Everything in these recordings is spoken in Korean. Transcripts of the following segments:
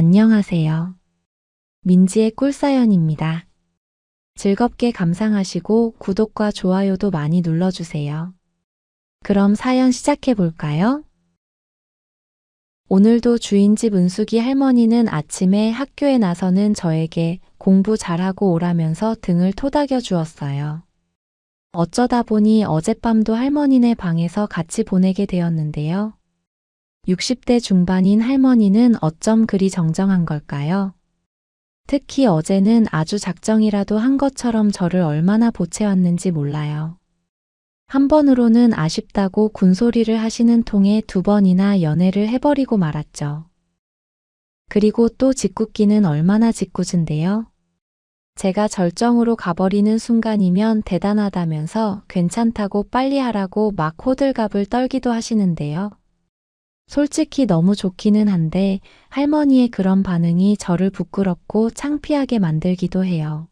안녕하세요. 민지의 꿀사연입니다. 즐겁게 감상하시고 구독과 좋아요도 많이 눌러주세요. 그럼 사연 시작해 볼까요? 오늘도 주인집 은숙이 할머니는 아침에 학교에 나서는 저에게 공부 잘하고 오라면서 등을 토닥여 주었어요. 어쩌다 보니 어젯밤도 할머니네 방에서 같이 보내게 되었는데요. 60대 중반인 할머니는 어쩜 그리 정정한 걸까요? 특히 어제는 아주 작정이라도 한 것처럼 저를 얼마나 보채왔는지 몰라요. 한 번으로는 아쉽다고 군소리를 하시는 통에 2번이나 연애를 해버리고 말았죠. 그리고 또 짓궂기는 얼마나 짓궂은데요. 제가 절정으로 가버리는 순간이면 대단하다면서 괜찮다고 빨리 하라고 막 호들갑을 떨기도 하시는데요. 솔직히 너무 좋기는 한데 할머니의 그런 반응이 저를 부끄럽고 창피하게 만들기도 해요.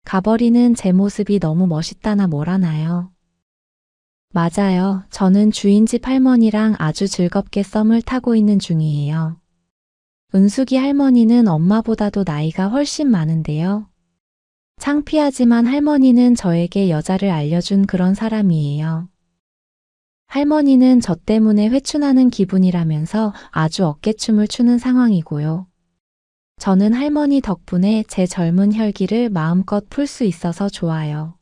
가버리는 제 모습이 너무 멋있다나 뭐라나요. 맞아요. 저는 주인집 할머니랑 아주 즐겁게 썸을 타고 있는 중이에요. 은숙이 할머니는 엄마보다도 나이가 훨씬 많은데요. 창피하지만 할머니는 저에게 여자를 알려준 그런 사람이에요. 할머니는 저 때문에 회춘하는 기분이라면서 아주 어깨춤을 추는 상황이고요. 저는 할머니 덕분에 제 젊은 혈기를 마음껏 풀 수 있어서 좋아요.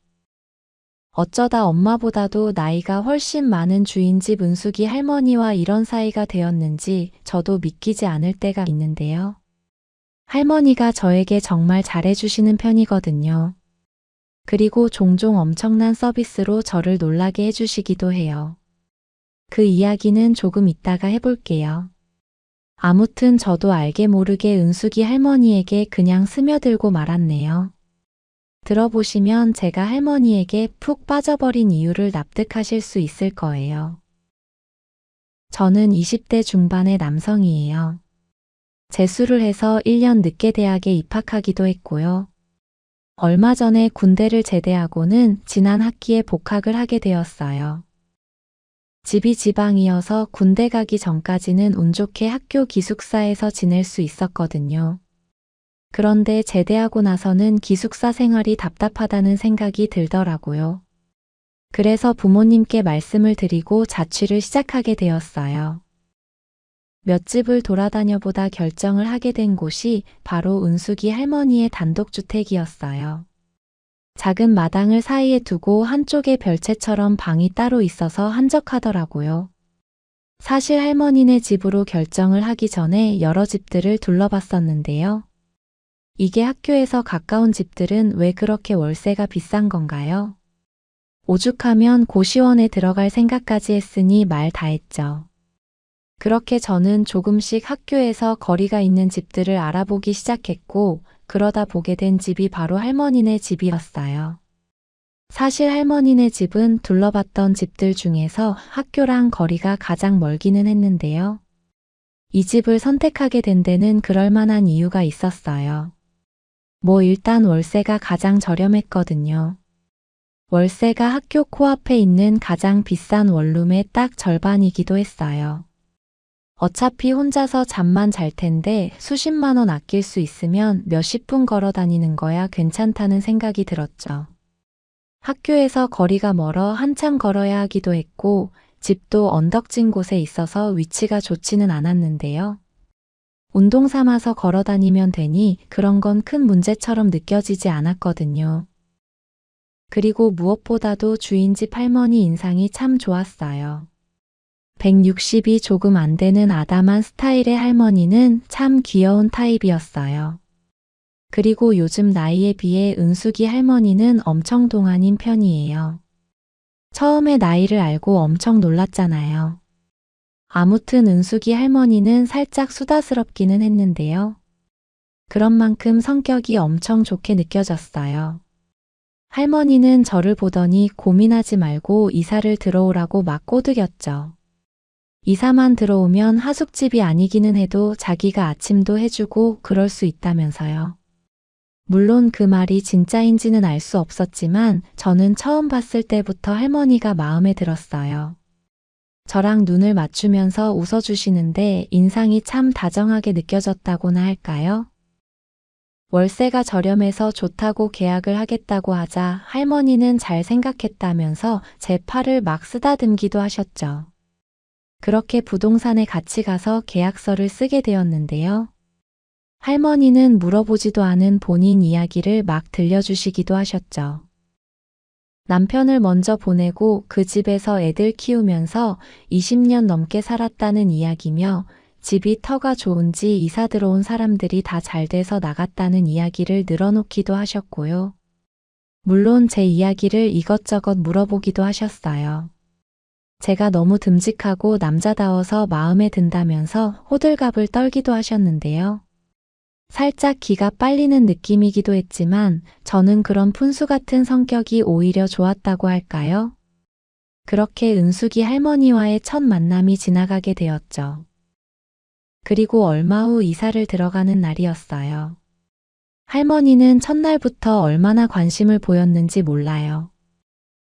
어쩌다 엄마보다도 나이가 훨씬 많은 주인집 은숙이 할머니와 이런 사이가 되었는지 저도 믿기지 않을 때가 있는데요. 할머니가 저에게 정말 잘해주시는 편이거든요. 그리고 종종 엄청난 서비스로 저를 놀라게 해주시기도 해요. 그 이야기는 조금 이따가 해볼게요. 아무튼 저도 알게 모르게 은숙이 할머니에게 그냥 스며들고 말았네요. 들어보시면 제가 할머니에게 푹 빠져버린 이유를 납득하실 수 있을 거예요. 저는 20대 중반의 남성이에요. 재수를 해서 1년 늦게 대학에 입학하기도 했고요. 얼마 전에 군대를 제대하고는 지난 학기에 복학을 하게 되었어요. 집이 지방이어서 군대 가기 전까지는 운 좋게 학교 기숙사에서 지낼 수 있었거든요. 그런데 제대하고 나서는 기숙사 생활이 답답하다는 생각이 들더라고요. 그래서 부모님께 말씀을 드리고 자취를 시작하게 되었어요. 몇 집을 돌아다녀 보다 결정을 하게 된 곳이 바로 은숙이 할머니의 단독주택이었어요. 작은 마당을 사이에 두고 한쪽에 별채처럼 방이 따로 있어서 한적하더라고요. 사실 할머니네 집으로 결정을 하기 전에 여러 집들을 둘러봤었는데요. 이게 학교에서 가까운 집들은 왜 그렇게 월세가 비싼 건가요? 오죽하면 고시원에 들어갈 생각까지 했으니 말 다 했죠. 그렇게 저는 조금씩 학교에서 거리가 있는 집들을 알아보기 시작했고, 그러다 보게 된 집이 바로 할머니네 집이었어요. 사실 할머니네 집은 둘러봤던 집들 중에서 학교랑 거리가 가장 멀기는 했는데요. 이 집을 선택하게 된 데는 그럴 만한 이유가 있었어요. 일단 월세가 가장 저렴했거든요. 월세가 학교 코앞에 있는 가장 비싼 원룸의 딱 절반이기도 했어요. 어차피 혼자서 잠만 잘 텐데 수십만 원 아낄 수 있으면 몇십 분 걸어 다니는 거야 괜찮다는 생각이 들었죠. 학교에서 거리가 멀어 한참 걸어야 하기도 했고 집도 언덕진 곳에 있어서 위치가 좋지는 않았는데요. 운동 삼아서 걸어 다니면 되니 그런 건 큰 문제처럼 느껴지지 않았거든요. 그리고 무엇보다도 주인집 할머니 인상이 참 좋았어요. 160이 조금 안 되는 아담한 스타일의 할머니는 참 귀여운 타입이었어요. 그리고 요즘 나이에 비해 은숙이 할머니는 엄청 동안인 편이에요. 처음에 나이를 알고 엄청 놀랐잖아요. 아무튼 은숙이 할머니는 살짝 수다스럽기는 했는데요. 그런 만큼 성격이 엄청 좋게 느껴졌어요. 할머니는 저를 보더니 고민하지 말고 이사를 들어오라고 막 꼬드겼죠. 이사만 들어오면 하숙집이 아니기는 해도 자기가 아침도 해주고 그럴 수 있다면서요. 물론 그 말이 진짜인지는 알 수 없었지만 저는 처음 봤을 때부터 할머니가 마음에 들었어요. 저랑 눈을 맞추면서 웃어주시는데 인상이 참 다정하게 느껴졌다고나 할까요? 월세가 저렴해서 좋다고 계약을 하겠다고 하자 할머니는 잘 생각했다면서 제 팔을 막 쓰다듬기도 하셨죠. 그렇게 부동산에 같이 가서 계약서를 쓰게 되었는데요. 할머니는 물어보지도 않은 본인 이야기를 막 들려주시기도 하셨죠. 남편을 먼저 보내고 그 집에서 애들 키우면서 20년 넘게 살았다는 이야기며 집이 터가 좋은지 이사 들어온 사람들이 다 잘 돼서 나갔다는 이야기를 늘어놓기도 하셨고요. 물론 제 이야기를 이것저것 물어보기도 하셨어요. 제가 너무 듬직하고 남자다워서 마음에 든다면서 호들갑을 떨기도 하셨는데요. 살짝 기가 빨리는 느낌이기도 했지만 저는 그런 푼수 같은 성격이 오히려 좋았다고 할까요? 그렇게 은숙이 할머니와의 첫 만남이 지나가게 되었죠. 그리고 얼마 후 이사를 들어가는 날이었어요. 할머니는 첫날부터 얼마나 관심을 보였는지 몰라요.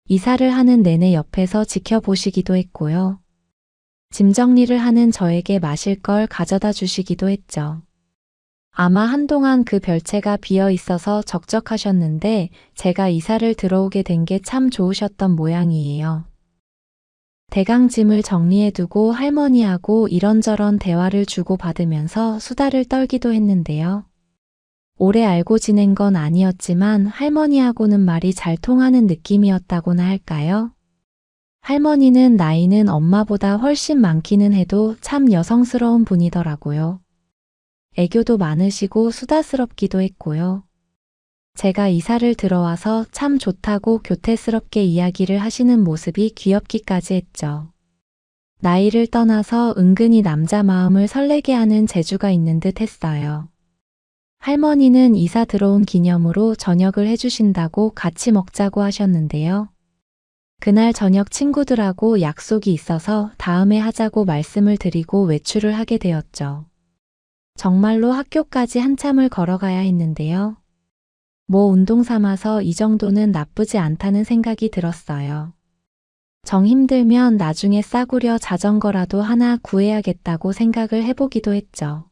이사를 하는 내내 옆에서 지켜보시기도 했고요. 짐 정리를 하는 저에게 마실 걸 가져다 주시기도 했죠. 아마 한동안 그 별채가 비어 있어서 적적하셨는데 제가 이사를 들어오게 된 게 참 좋으셨던 모양이에요. 대강 짐을 정리해두고 할머니하고 이런저런 대화를 주고받으면서 수다를 떨기도 했는데요. 오래 알고 지낸 건 아니었지만 할머니하고는 말이 잘 통하는 느낌이었다고나 할까요? 할머니는 나이는 엄마보다 훨씬 많기는 해도 참 여성스러운 분이더라고요. 애교도 많으시고 수다스럽기도 했고요. 제가 이사를 들어와서 참 좋다고 교태스럽게 이야기를 하시는 모습이 귀엽기까지 했죠. 나이를 떠나서 은근히 남자 마음을 설레게 하는 재주가 있는 듯 했어요. 할머니는 이사 들어온 기념으로 저녁을 해주신다고 같이 먹자고 하셨는데요. 그날 저녁 친구들하고 약속이 있어서 다음에 하자고 말씀을 드리고 외출을 하게 되었죠. 정말로 학교까지 한참을 걸어가야 했는데요. 뭐 운동 삼아서 이 정도는 나쁘지 않다는 생각이 들었어요. 정 힘들면 나중에 싸구려 자전거라도 하나 구해야겠다고 생각을 해보기도 했죠.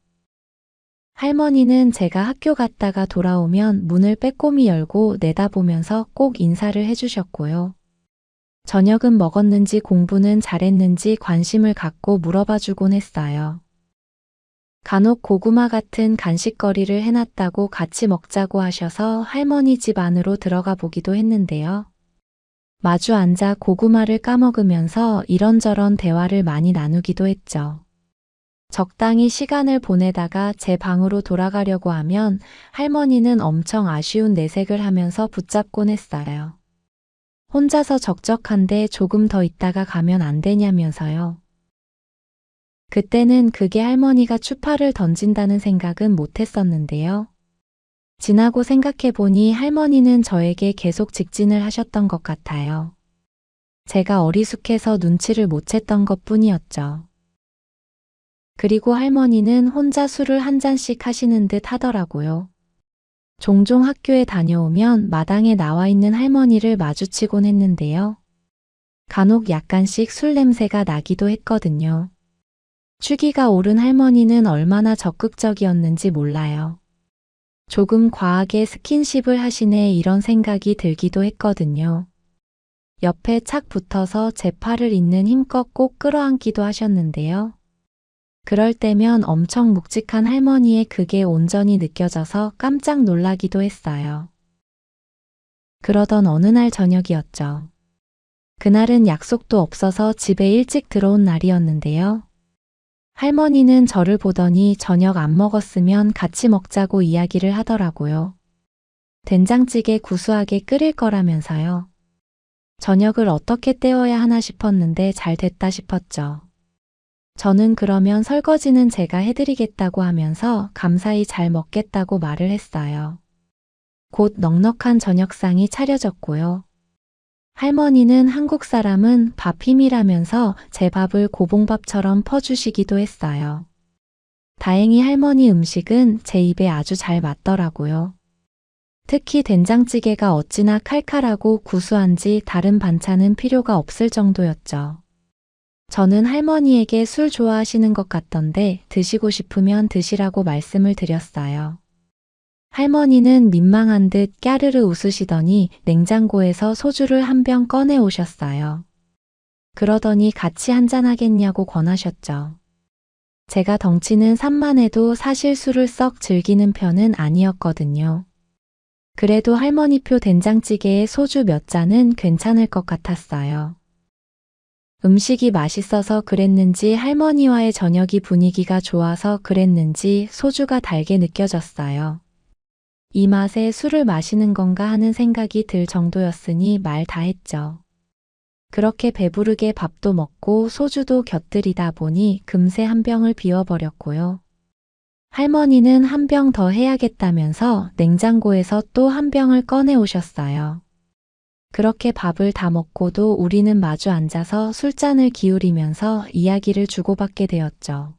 할머니는 제가 학교 갔다가 돌아오면 문을 빼꼼히 열고 내다보면서 꼭 인사를 해주셨고요. 저녁은 먹었는지 공부는 잘했는지 관심을 갖고 물어봐주곤 했어요. 간혹 고구마 같은 간식거리를 해놨다고 같이 먹자고 하셔서 할머니 집 안으로 들어가 보기도 했는데요. 마주 앉아 고구마를 까먹으면서 이런저런 대화를 많이 나누기도 했죠. 적당히 시간을 보내다가 제 방으로 돌아가려고 하면 할머니는 엄청 아쉬운 내색을 하면서 붙잡곤 했어요. 혼자서 적적한데 조금 더 있다가 가면 안 되냐면서요. 그때는 그게 할머니가 추파를 던진다는 생각은 못 했었는데요. 지나고 생각해보니 할머니는 저에게 계속 직진을 하셨던 것 같아요. 제가 어리숙해서 눈치를 못 챘던 것 뿐이었죠. 그리고 할머니는 혼자 술을 한 잔씩 하시는 듯 하더라고요. 종종 학교에 다녀오면 마당에 나와 있는 할머니를 마주치곤 했는데요. 간혹 약간씩 술 냄새가 나기도 했거든요. 취기가 오른 할머니는 얼마나 적극적이었는지 몰라요. 조금 과하게 스킨십을 하시네 이런 생각이 들기도 했거든요. 옆에 착 붙어서 제 팔을 있는 힘껏 꼭 끌어안기도 하셨는데요. 그럴 때면 엄청 묵직한 할머니의 그게 온전히 느껴져서 깜짝 놀라기도 했어요. 그러던 어느 날 저녁이었죠. 그날은 약속도 없어서 집에 일찍 들어온 날이었는데요. 할머니는 저를 보더니 저녁 안 먹었으면 같이 먹자고 이야기를 하더라고요. 된장찌개 구수하게 끓일 거라면서요. 저녁을 어떻게 때워야 하나 싶었는데 잘 됐다 싶었죠. 저는 그러면 설거지는 제가 해드리겠다고 하면서 감사히 잘 먹겠다고 말을 했어요. 곧 넉넉한 저녁상이 차려졌고요. 할머니는 한국 사람은 밥 힘이라면서 제 밥을 고봉밥처럼 퍼주시기도 했어요. 다행히 할머니 음식은 제 입에 아주 잘 맞더라고요. 특히 된장찌개가 어찌나 칼칼하고 구수한지 다른 반찬은 필요가 없을 정도였죠. 저는 할머니에게 술 좋아하시는 것 같던데 드시고 싶으면 드시라고 말씀을 드렸어요. 할머니는 민망한 듯 까르르 웃으시더니 냉장고에서 소주를 한 병 꺼내 오셨어요. 그러더니 같이 한잔하겠냐고 권하셨죠. 제가 덩치는 산만해도 사실 술을 썩 즐기는 편은 아니었거든요. 그래도 할머니표 된장찌개에 소주 몇 잔은 괜찮을 것 같았어요. 음식이 맛있어서 그랬는지 할머니와의 저녁이 분위기가 좋아서 그랬는지 소주가 달게 느껴졌어요. 이 맛에 술을 마시는 건가 하는 생각이 들 정도였으니 말 다 했죠. 그렇게 배부르게 밥도 먹고 소주도 곁들이다 보니 금세 한 병을 비워버렸고요. 할머니는 한 병 더 해야겠다면서 냉장고에서 또 한 병을 꺼내 오셨어요. 그렇게 밥을 다 먹고도 우리는 마주 앉아서 술잔을 기울이면서 이야기를 주고받게 되었죠.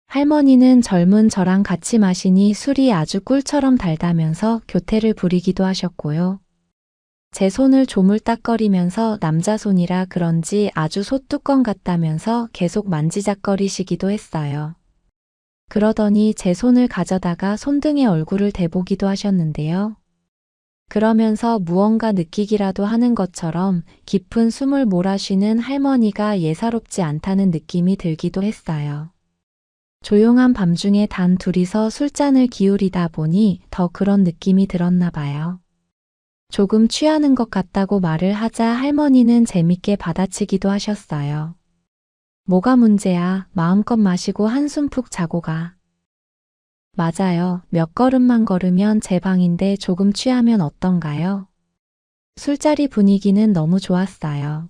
할머니는 젊은 저랑 같이 마시니 술이 아주 꿀처럼 달다면서 교태를 부리기도 하셨고요. 제 손을 조물딱거리면서 남자 손이라 그런지 아주 소뚜껑 같다면서 계속 만지작거리시기도 했어요. 그러더니 제 손을 가져다가 손등에 얼굴을 대보기도 하셨는데요. 그러면서 무언가 느끼기라도 하는 것처럼 깊은 숨을 몰아쉬는 할머니가 예사롭지 않다는 느낌이 들기도 했어요. 조용한 밤중에 단 둘이서 술잔을 기울이다 보니 더 그런 느낌이 들었나 봐요. 조금 취하는 것 같다고 말을 하자 할머니는 재밌게 받아치기도 하셨어요. 뭐가 문제야? 마음껏 마시고 한숨 푹 자고 가. 맞아요. 몇 걸음만 걸으면 제 방인데 조금 취하면 어떤가요? 술자리 분위기는 너무 좋았어요.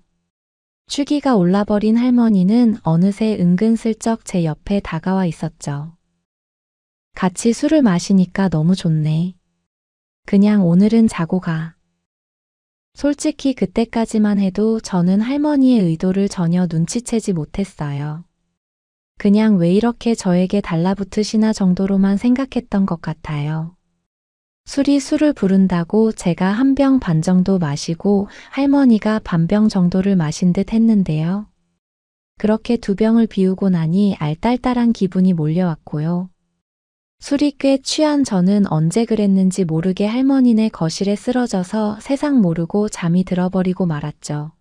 취기가 올라버린 할머니는 어느새 은근슬쩍 제 옆에 다가와 있었죠. 같이 술을 마시니까 너무 좋네. 그냥 오늘은 자고 가. 솔직히 그때까지만 해도 저는 할머니의 의도를 전혀 눈치채지 못했어요. 그냥 왜 이렇게 저에게 달라붙으시나 정도로만 생각했던 것 같아요. 술이 술을 부른다고 제가 한 병 반 정도 마시고 할머니가 반병 정도를 마신 듯 했는데요. 그렇게 두 병을 비우고 나니 알딸딸한 기분이 몰려왔고요. 술이 꽤 취한 저는 언제 그랬는지 모르게 할머니네 거실에 쓰러져서 세상 모르고 잠이 들어버리고 말았죠.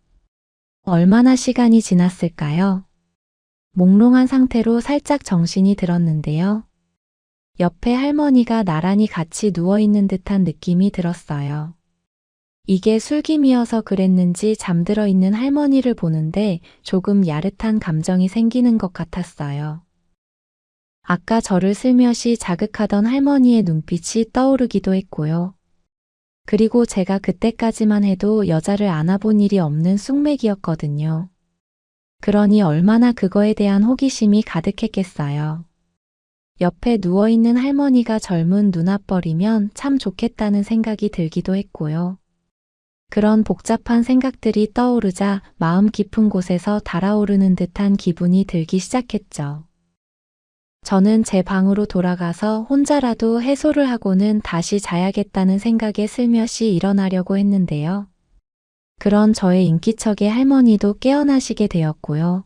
얼마나 시간이 지났을까요? 몽롱한 상태로 살짝 정신이 들었는데요. 옆에 할머니가 나란히 같이 누워있는 듯한 느낌이 들었어요. 이게 술김이어서 그랬는지 잠들어 있는 할머니를 보는데 조금 야릇한 감정이 생기는 것 같았어요. 아까 저를 슬며시 자극하던 할머니의 눈빛이 떠오르기도 했고요. 그리고 제가 그때까지만 해도 여자를 안아본 일이 없는 쑥맥이었거든요. 그러니 얼마나 그거에 대한 호기심이 가득했겠어요. 옆에 누워있는 할머니가 젊은 누나뻘이면 참 좋겠다는 생각이 들기도 했고요. 그런 복잡한 생각들이 떠오르자 마음 깊은 곳에서 달아오르는 듯한 기분이 들기 시작했죠. 저는 제 방으로 돌아가서 혼자라도 해소를 하고는 다시 자야겠다는 생각에 슬며시 일어나려고 했는데요. 그런 저의 인기척의 할머니도 깨어나시게 되었고요.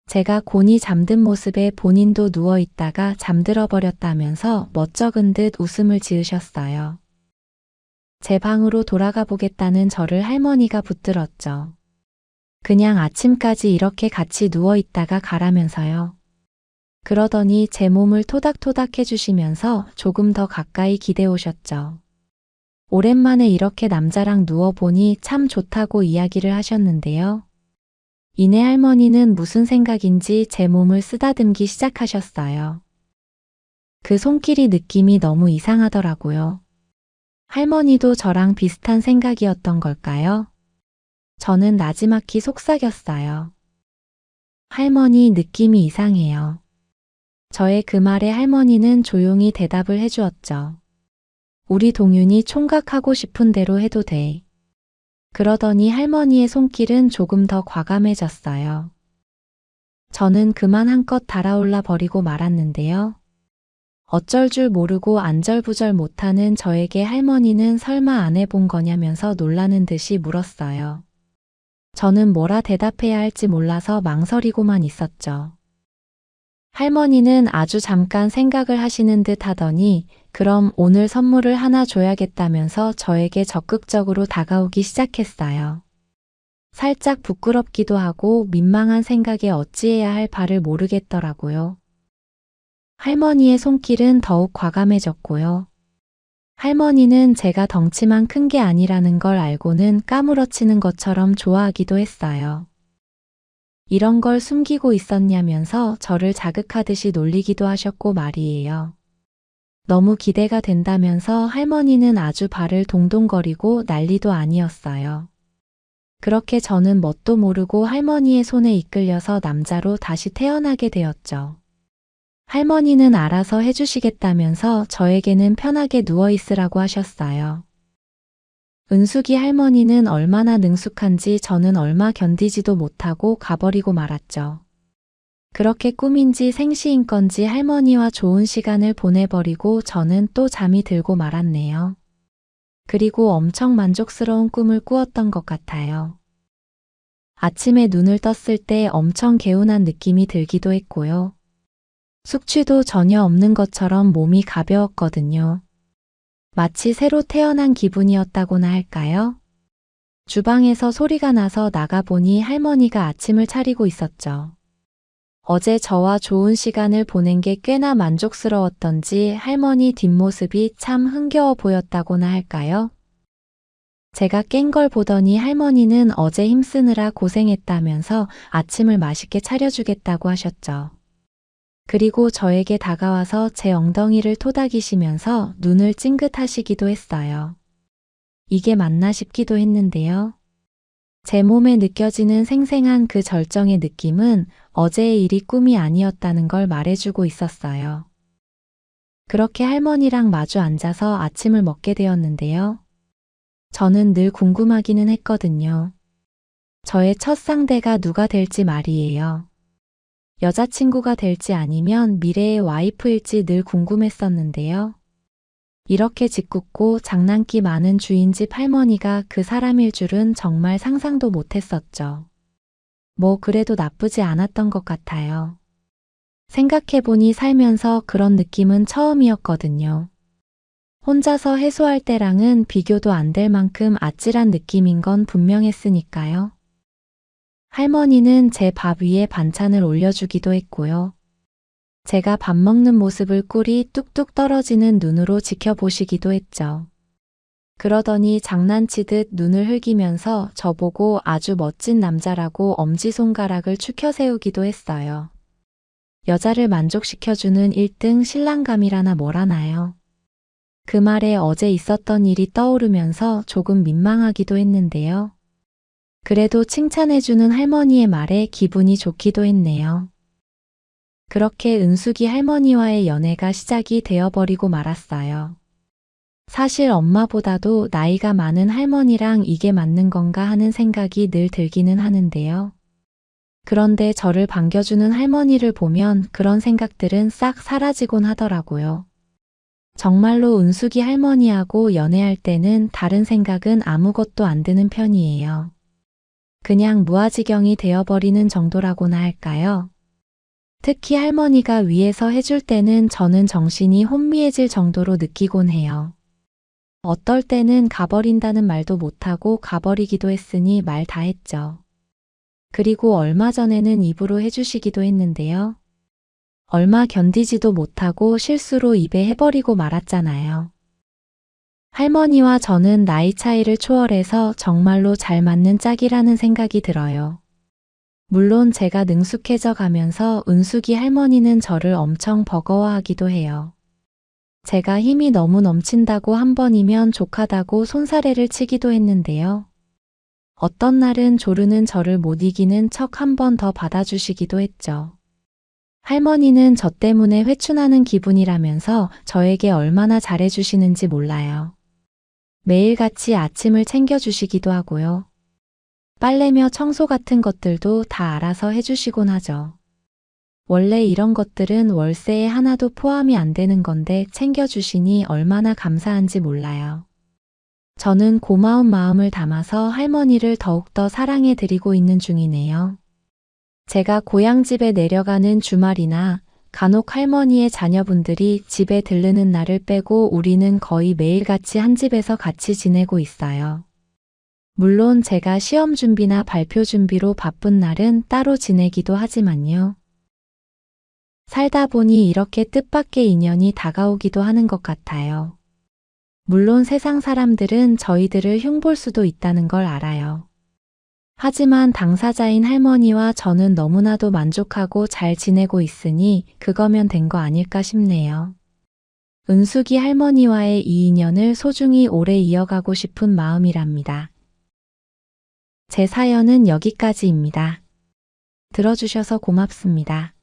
제가 곤히 잠든 모습에 본인도 누워있다가 잠들어 버렸다면서 멋쩍은 듯 웃음을 지으셨어요. 제 방으로 돌아가 보겠다는 저를 할머니가 붙들었죠. 그냥 아침까지 이렇게 같이 누워있다가 가라면서요. 그러더니 제 몸을 토닥토닥 해주시면서 조금 더 가까이 기대오셨죠. 오랜만에 이렇게 남자랑 누워보니 참 좋다고 이야기를 하셨는데요. 이내 할머니는 무슨 생각인지 제 몸을 쓰다듬기 시작하셨어요. 그 손길이 느낌이 너무 이상하더라고요. 할머니도 저랑 비슷한 생각이었던 걸까요? 저는 나지막히 속삭였어요. 할머니 느낌이 이상해요. 저의 그 말에 할머니는 조용히 대답을 해주었죠. 우리 동윤이 총각하고 싶은 대로 해도 돼. 그러더니 할머니의 손길은 조금 더 과감해졌어요. 저는 그만 한껏 달아올라 버리고 말았는데요. 어쩔 줄 모르고 안절부절 못하는 저에게 할머니는 설마 안 해본 거냐면서 놀라는 듯이 물었어요. 저는 뭐라 대답해야 할지 몰라서 망설이고만 있었죠. 할머니는 아주 잠깐 생각을 하시는 듯 하더니 그럼 오늘 선물을 하나 줘야겠다면서 저에게 적극적으로 다가오기 시작했어요. 살짝 부끄럽기도 하고 민망한 생각에 어찌해야 할 바를 모르겠더라고요. 할머니의 손길은 더욱 과감해졌고요. 할머니는 제가 덩치만 큰 게 아니라는 걸 알고는 까무러치는 것처럼 좋아하기도 했어요. 이런 걸 숨기고 있었냐면서 저를 자극하듯이 놀리기도 하셨고 말이에요. 너무 기대가 된다면서 할머니는 아주 발을 동동거리고 난리도 아니었어요. 그렇게 저는 뭣도 모르고 할머니의 손에 이끌려서 남자로 다시 태어나게 되었죠. 할머니는 알아서 해주시겠다면서 저에게는 편하게 누워있으라고 하셨어요. 은숙이 할머니는 얼마나 능숙한지 저는 얼마 견디지도 못하고 가버리고 말았죠. 그렇게 꿈인지 생시인 건지 할머니와 좋은 시간을 보내버리고 저는 또 잠이 들고 말았네요. 그리고 엄청 만족스러운 꿈을 꾸었던 것 같아요. 아침에 눈을 떴을 때 엄청 개운한 느낌이 들기도 했고요. 숙취도 전혀 없는 것처럼 몸이 가벼웠거든요. 마치 새로 태어난 기분이었다고나 할까요? 주방에서 소리가 나서 나가보니 할머니가 아침을 차리고 있었죠. 어제 저와 좋은 시간을 보낸 게 꽤나 만족스러웠던지 할머니 뒷모습이 참 흥겨워 보였다고나 할까요? 제가 깬 걸 보더니 할머니는 어제 힘쓰느라 고생했다면서 아침을 맛있게 차려주겠다고 하셨죠. 그리고 저에게 다가와서 제 엉덩이를 토닥이시면서 눈을 찡긋하시기도 했어요. 이게 맞나 싶기도 했는데요. 제 몸에 느껴지는 생생한 그 절정의 느낌은 어제의 일이 꿈이 아니었다는 걸 말해주고 있었어요. 그렇게 할머니랑 마주 앉아서 아침을 먹게 되었는데요. 저는 늘 궁금하기는 했거든요. 저의 첫 상대가 누가 될지 말이에요. 여자친구가 될지 아니면 미래의 와이프일지 늘 궁금했었는데요. 이렇게 짓궂고 장난기 많은 주인집 할머니가 그 사람일 줄은 정말 상상도 못했었죠. 뭐 그래도 나쁘지 않았던 것 같아요. 생각해보니 살면서 그런 느낌은 처음이었거든요. 혼자서 해소할 때랑은 비교도 안 될 만큼 아찔한 느낌인 건 분명했으니까요. 할머니는 제 밥 위에 반찬을 올려주기도 했고요. 제가 밥 먹는 모습을 꿀이 뚝뚝 떨어지는 눈으로 지켜보시기도 했죠. 그러더니 장난치듯 눈을 흘기면서 저보고 아주 멋진 남자라고 엄지손가락을 추켜 세우기도 했어요. 여자를 만족시켜주는 1등 신랑감이라나 뭐라나요. 그 말에 어제 있었던 일이 떠오르면서 조금 민망하기도 했는데요. 그래도 칭찬해주는 할머니의 말에 기분이 좋기도 했네요. 그렇게 은숙이 할머니와의 연애가 시작이 되어버리고 말았어요. 사실 엄마보다도 나이가 많은 할머니랑 이게 맞는 건가 하는 생각이 늘 들기는 하는데요. 그런데 저를 반겨주는 할머니를 보면 그런 생각들은 싹 사라지곤 하더라고요. 정말로 은숙이 할머니하고 연애할 때는 다른 생각은 아무것도 안 드는 편이에요. 그냥 무아지경이 되어버리는 정도라고나 할까요? 특히 할머니가 위에서 해줄 때는 저는 정신이 혼미해질 정도로 느끼곤 해요. 어떨 때는 가버린다는 말도 못하고 가버리기도 했으니 말 다 했죠. 그리고 얼마 전에는 입으로 해주시기도 했는데요. 얼마 견디지도 못하고 실수로 입에 해버리고 말았잖아요. 할머니와 저는 나이 차이를 초월해서 정말로 잘 맞는 짝이라는 생각이 들어요. 물론 제가 능숙해져 가면서 은숙이 할머니는 저를 엄청 버거워하기도 해요. 제가 힘이 너무 넘친다고 한 번이면 족하다고 손사래를 치기도 했는데요. 어떤 날은 조르는 저를 못 이기는 척 한 번 더 받아주시기도 했죠. 할머니는 저 때문에 회춘하는 기분이라면서 저에게 얼마나 잘해주시는지 몰라요. 매일같이 아침을 챙겨주시기도 하고요. 빨래며 청소 같은 것들도 다 알아서 해주시곤 하죠. 원래 이런 것들은 월세에 하나도 포함이 안 되는 건데 챙겨주시니 얼마나 감사한지 몰라요. 저는 고마운 마음을 담아서 할머니를 더욱더 사랑해 드리고 있는 중이네요. 제가 고향집에 내려가는 주말이나 간혹 할머니의 자녀분들이 집에 들르는 날을 빼고 우리는 거의 매일 같이 한 집에서 같이 지내고 있어요. 물론 제가 시험 준비나 발표 준비로 바쁜 날은 따로 지내기도 하지만요. 살다 보니 이렇게 뜻밖의 인연이 다가오기도 하는 것 같아요. 물론 세상 사람들은 저희들을 흉볼 수도 있다는 걸 알아요. 하지만 당사자인 할머니와 저는 너무나도 만족하고 잘 지내고 있으니 그거면 된 거 아닐까 싶네요. 은숙이 할머니와의 이 인연을 소중히 오래 이어가고 싶은 마음이랍니다. 제 사연은 여기까지입니다. 들어주셔서 고맙습니다.